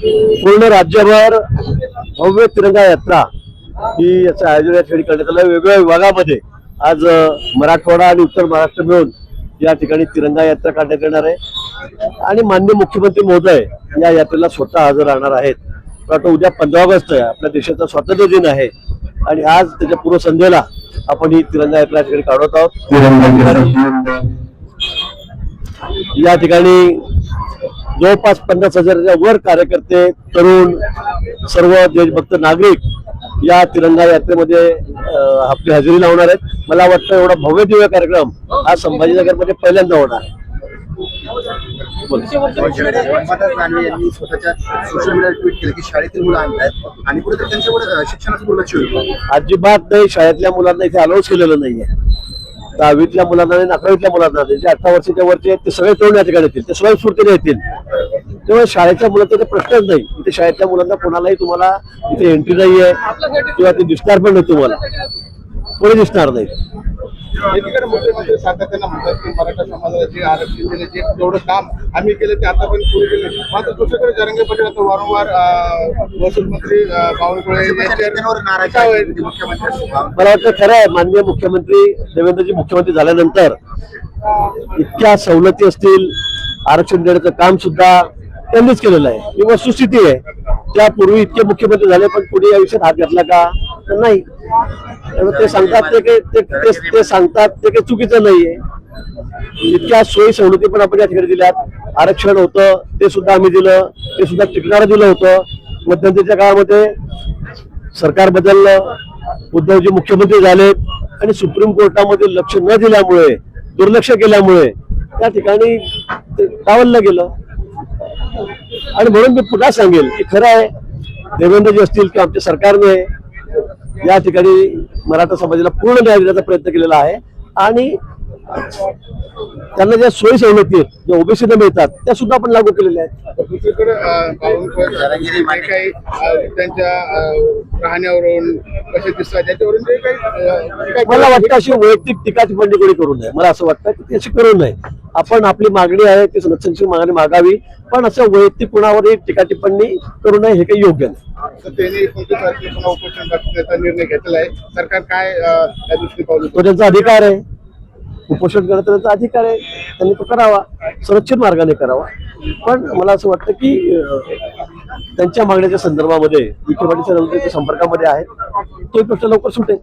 पूर्ण राज्यभर भव्य तिरंगा यात्रा ही याचं आयोजन या ठिकाणी करण्यात आलं। वेगवेगळ्या विभागामध्ये आज मराठवाडा आणि उत्तर महाराष्ट्र मिळून या ठिकाणी तिरंगा यात्रा काढण्यात येणार आहे आणि माननीय मुख्यमंत्री महोदय या यात्रेला स्वतः हजर राहणार आहेत। आता उद्या 15 ऑगस्ट आहे, आपल्या देशाचा स्वातंत्र्य दिन आहे आणि आज त्याच्या पूर्वसंध्येला आपण ही तिरंगा यात्रा ठिकाणी काढत आहोत। या ठिकाणी जवळपास 50,000च्या वर कार्यकर्ते, तरुण, सर्व देशभक्त नागरिक या तिरंगा यात्रेमध्ये आपली हजेरी लावणार आहेत। मला वाटतं एवढा भव्य दिव्य कार्यक्रम हा संभाजीनगरमध्ये पहिल्यांदा होणार आहे। यांनी स्वतःच्या सोशल मीडियावर ट्विट केलं की शाळेतील मुलं आणतात आणि पुढे त्यांच्यावर शिक्षणाचं दुर्लक्ष होईल। अजिबात नाही, शाळेतल्या मुलांना इथे अलाउच केलेलं नाहीये। 10वीतल्या मुलांना आणि 11वीतल्या मुलांना, जे 18 वर्षाच्या वरचे आहेत ते सगळे तरुण या ठिकाणी येतील, ते स्वयंस्फूर्तीने येतील। तेव्हा शाळेच्या मुलांचा प्रश्नच नाही, इथे शाळेतल्या मुलांना कोणालाही तुम्हाला इथे एंट्री नाहीये किंवा ते दिसणार पण नाही, तुम्हाला कोणी दिसणार नाही। एकीकडे मुख्यमंत्री सातत्याने म्हणतात की मराठा समाजाचे आरक्षण दिले, जे जेवढं काम आम्ही केलं ते आतापर्यंत पुरे केले, मात्र दुसरीकडे जरांगे पाटील आता वारंवार महसूल मंत्री बावनकुळे मुख्यमंत्री। मला वाटतं खरं आहे, माननीय मुख्यमंत्री देवेंद्रजी मुख्यमंत्री झाल्यानंतर इतक्या सवलती असतील, आरक्षण देण्याचं काम सुद्धा त्यांनीच केलेलं आहे, ही वस्तुस्थिती आहे। त्यापूर्वी इतके मुख्यमंत्री झाले पण पुढे या विषयात हात घातला का? तर नाही। ते सांगतात ते सांगतात ते काही चुकीचं नाहीये। इतक्या सोयी सवलती पण आपण या ठिकाणी दिल्यात। आरक्षण होतं ते सुद्धा आम्ही दिलं, ते सुद्धा टिकणारं दिलं होतं। मध्यंतरीच्या काळामध्ये सरकार बदललं, उद्धवजी मुख्यमंत्री झालेत आणि सुप्रीम कोर्टामध्ये लक्ष न दिल्यामुळे, दुर्लक्ष केल्यामुळे त्या ठिकाणी डावललं गेलं। आणि म्हणून मी पुन्हा सांगेल की खरं आहे, देवेंद्रजी असतील किंवा आमच्या सरकारने या ठिकाणी मराठा समाजाला पूर्ण न्याय देण्याचा प्रयत्न केलेला आहे आणि त्यांना ज्या सोयी सवलती आहेत, ज्या ओबीसीने मिळतात, त्या सुद्धा आपण लागू केलेल्या आहेत। दुसरीकडे काही त्यांच्या राहण्यावरून कसे दिसतात त्याच्यावरून जे काही मला वाटतं अशी वैयक्तिक टीका टिप्पणी कोणी करू नये। मला असं वाटतं की अशी करू नये। आपण आपली मागणी आहे ती संरक्षणाची मागणी मागावी, पण असं वैयक्तिक कुणावरही टीका टिप्पणी करू नये, हे काही योग्य नाही। त्यांनी 29 तारखेला पुन्हा उपोषण करण्याचा निर्णय घेतलेला आहे, सरकार काय त्या दृष्टी पावलं? तो त्यांचा अधिकार आहे, उपोषण करण्याचा त्यांचा अधिकार आहे, त्यांनी तो करावा, सुरक्षित मार्गाने करावा। पण मला असं वाटतं की त्यांच्या मागण्याच्या संदर्भामध्ये विखे पाटील संपर्कामध्ये आहेत, तो एक गोष्ट लवकर सुटेल।